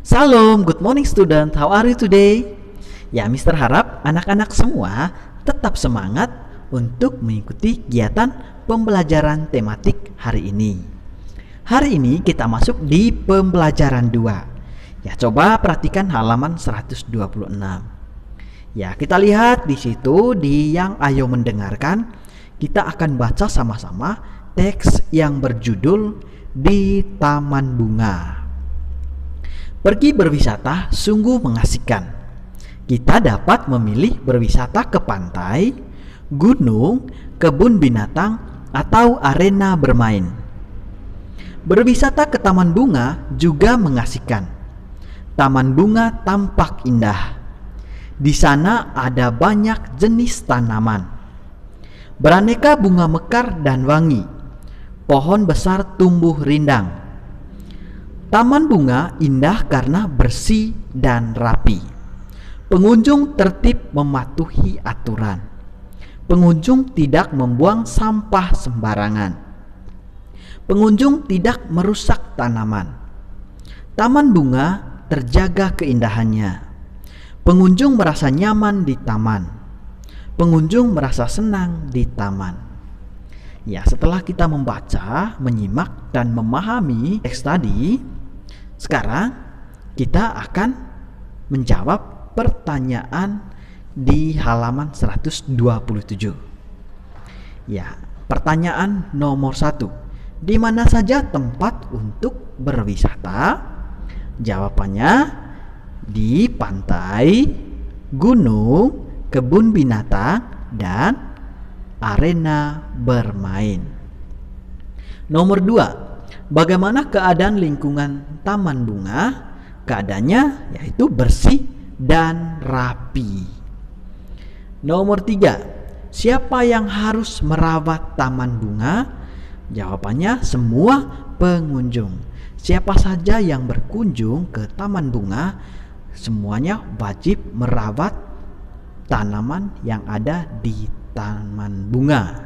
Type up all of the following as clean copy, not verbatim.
Salam, good morning student. How are you today? Ya, Mister harap anak-anak semua tetap semangat untuk mengikuti kegiatan pembelajaran tematik hari ini. Hari ini kita masuk di pembelajaran 2. Ya, coba perhatikan halaman 126. Ya, kita lihat di situ di yang ayo mendengarkan, kita akan baca sama-sama teks yang berjudul Di Taman Bunga. Pergi berwisata sungguh mengasihkan. Kita dapat memilih berwisata ke pantai, gunung, kebun binatang, atau arena bermain. Berwisata ke taman bunga juga mengasihkan. Taman bunga tampak indah. Di sana ada banyak jenis tanaman. Beraneka bunga mekar dan wangi. Pohon besar tumbuh rindang. Taman bunga indah karena bersih dan rapi. Pengunjung tertib mematuhi aturan. Pengunjung tidak membuang sampah sembarangan. Pengunjung tidak merusak tanaman. Taman bunga terjaga keindahannya. Pengunjung merasa nyaman di taman. Pengunjung merasa senang di taman. Ya, setelah kita membaca, menyimak, dan memahami teks tadi, sekarang kita akan menjawab pertanyaan di halaman 127. Ya, pertanyaan nomor 1. Di mana saja tempat untuk berwisata? Jawabannya di pantai, gunung, kebun binatang, dan arena bermain. Nomor 2. Bagaimana keadaan lingkungan taman bunga? Keadaannya yaitu bersih dan rapi. Nomor 3. Siapa yang harus merawat taman bunga? Jawabannya semua pengunjung. Siapa saja yang berkunjung ke taman bunga, semuanya wajib merawat tanaman yang ada di taman bunga.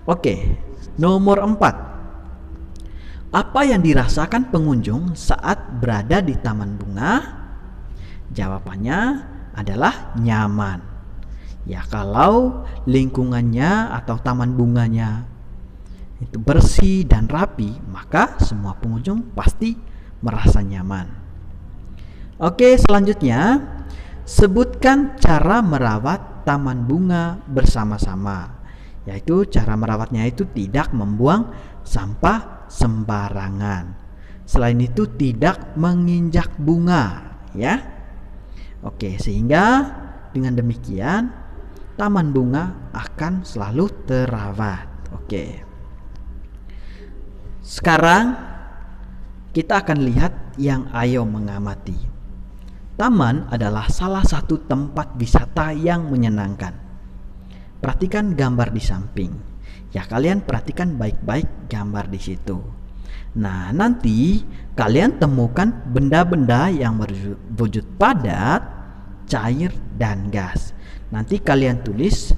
Oke, nomor 4. Apa yang dirasakan pengunjung saat berada di taman bunga? Jawabannya adalah nyaman. Ya, kalau lingkungannya atau taman bunganya itu bersih dan rapi, maka semua pengunjung pasti merasa nyaman. Oke, selanjutnya sebutkan cara merawat taman bunga bersama-sama. Yaitu cara merawatnya itu tidak membuang sampah sembarangan. Selain itu tidak menginjak bunga, ya. Oke, sehingga dengan demikian taman bunga akan selalu terawat. Oke. Sekarang kita akan lihat yang ayo mengamati. Taman adalah salah satu tempat wisata yang menyenangkan. Perhatikan gambar di samping. Ya, kalian perhatikan baik-baik gambar di situ. Nah, nanti kalian temukan benda-benda yang berwujud padat, cair, dan gas. Nanti kalian tulis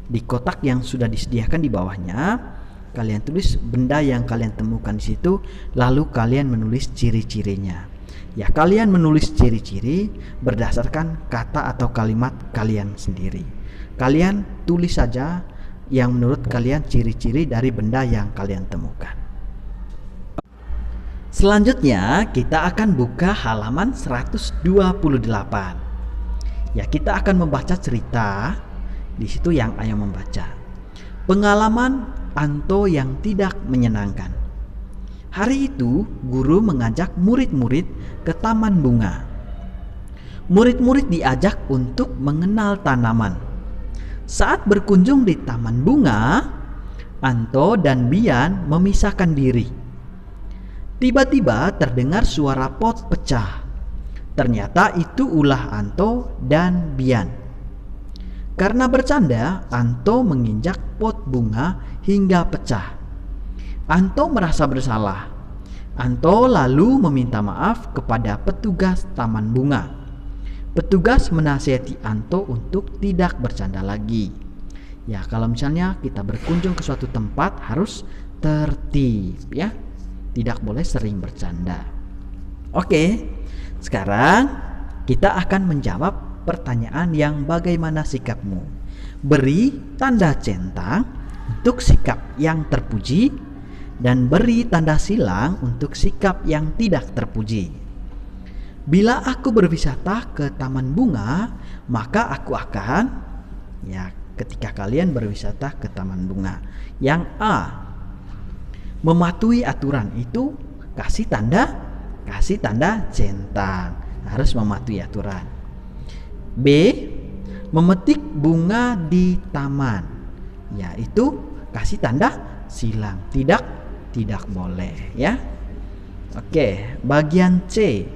di kotak yang sudah disediakan di bawahnya. Kalian tulis benda yang kalian temukan di situ, lalu kalian menulis ciri-cirinya. Ya, kalian menulis ciri-ciri berdasarkan kata atau kalimat kalian sendiri. Kalian tulis saja yang menurut kalian ciri-ciri dari benda yang kalian temukan. Selanjutnya kita akan buka halaman 128. Ya, kita akan membaca cerita. Di situ yang ayo membaca. Pengalaman Anto yang tidak menyenangkan. Hari itu, guru mengajak murid-murid ke taman bunga. Murid-murid diajak untuk mengenal tanaman. Saat berkunjung di taman bunga, Anto dan Bian memisahkan diri. Tiba-tiba terdengar suara pot pecah. Ternyata itu ulah Anto dan Bian. Karena bercanda, Anto menginjak pot bunga hingga pecah. Anto merasa bersalah. Anto lalu meminta maaf kepada petugas taman bunga. Petugas menasihati Anto untuk tidak bercanda lagi. Ya, kalau misalnya kita berkunjung ke suatu tempat harus tertib, ya. Tidak boleh sering bercanda. Oke. Sekarang kita akan menjawab pertanyaan yang bagaimana sikapmu. Beri tanda centang untuk sikap yang terpuji dan beri tanda silang untuk sikap yang tidak terpuji. Bila aku berwisata ke taman bunga, maka aku akan, ya, ketika kalian berwisata ke taman bunga. Yang A, mematuhi aturan, itu kasih tanda centang, harus mematuhi aturan. B, memetik bunga di taman, yaitu kasih tanda silang, tidak boleh, ya. Oke, bagian C,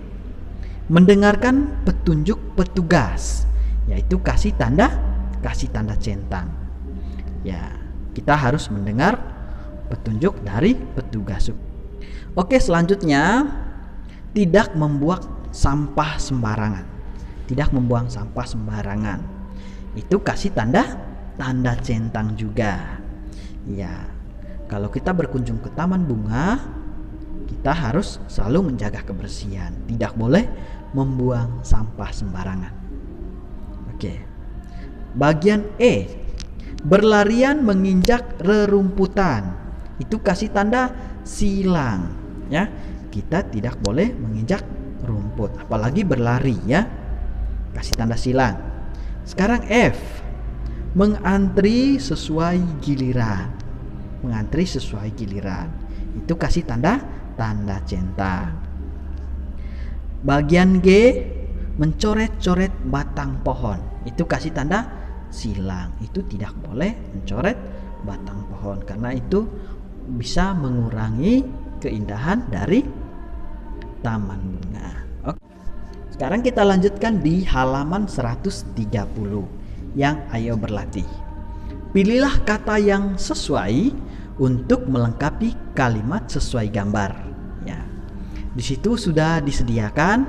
mendengarkan petunjuk petugas, yaitu kasih tanda centang. Ya, kita harus mendengar petunjuk dari petugas. Oke, selanjutnya, tidak membuang sampah sembarangan. Itu kasih tanda centang juga. Ya, kalau kita berkunjung ke taman bunga, kita harus selalu menjaga kebersihan, tidak boleh membuang sampah sembarangan. Oke. Bagian E, berlarian menginjak rerumputan, itu kasih tanda silang, ya. Kita tidak boleh menginjak rumput, apalagi berlari, ya. Kasih tanda silang. Sekarang F, mengantri sesuai giliran. Itu kasih tanda centang. Bagian G, mencoret-coret batang pohon, itu kasih tanda silang. Itu tidak boleh mencoret batang pohon karena itu bisa mengurangi keindahan dari taman bunga. Oke. Sekarang kita lanjutkan di halaman 130 yang ayo berlatih. Pilihlah kata yang sesuai untuk melengkapi kalimat sesuai gambar. Ya. Di situ sudah disediakan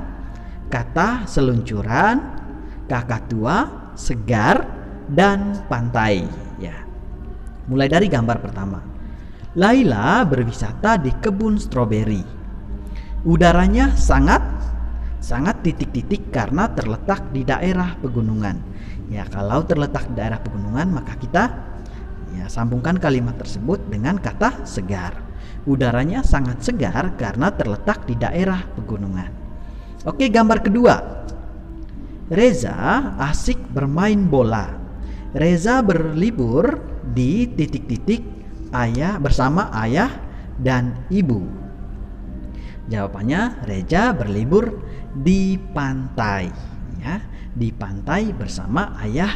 kata seluncuran, kakak tua, segar, dan pantai. Ya. Mulai dari gambar pertama. Laila berwisata di kebun stroberi. Udaranya sangat titik-titik karena terletak di daerah pegunungan. Ya, kalau terletak di daerah pegunungan maka kita, ya, sambungkan kalimat tersebut dengan kata segar. Udaranya sangat segar karena terletak di daerah pegunungan. Oke, gambar kedua. Reza asik bermain bola. Reza berlibur di titik-titik bersama ayah dan ibu. Jawabannya, Reza berlibur di pantai, ya, di pantai bersama ayah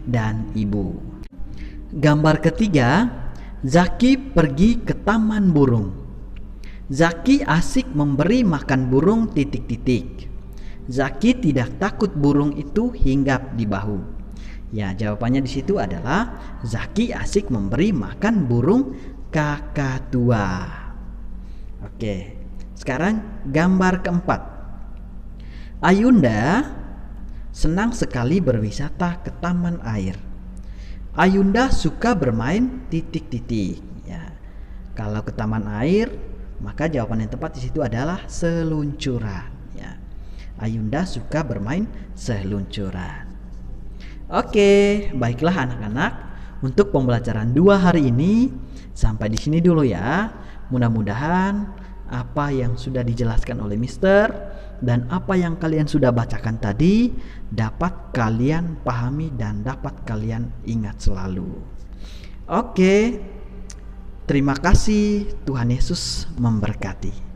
dan ibu. Gambar ketiga, Zaki pergi ke taman burung. Zaki asik memberi makan burung titik-titik. Zaki tidak takut burung itu hinggap di bahu. Ya, jawabannya di situ adalah Zaki asik memberi makan burung kakatua. Oke, sekarang gambar keempat. Ayunda senang sekali berwisata ke taman air. Ayunda suka bermain titik-titik. Ya, kalau ke taman air, maka jawaban yang tepat di situ adalah seluncuran. Ya, Ayunda suka bermain seluncuran. Oke, baiklah anak-anak, untuk pembelajaran 2 hari ini sampai di sini dulu ya. Mudah-mudahan apa yang sudah dijelaskan oleh Mister dan apa yang kalian sudah bacakan tadi dapat kalian pahami dan dapat kalian ingat selalu. Oke, terima kasih. Tuhan Yesus memberkati.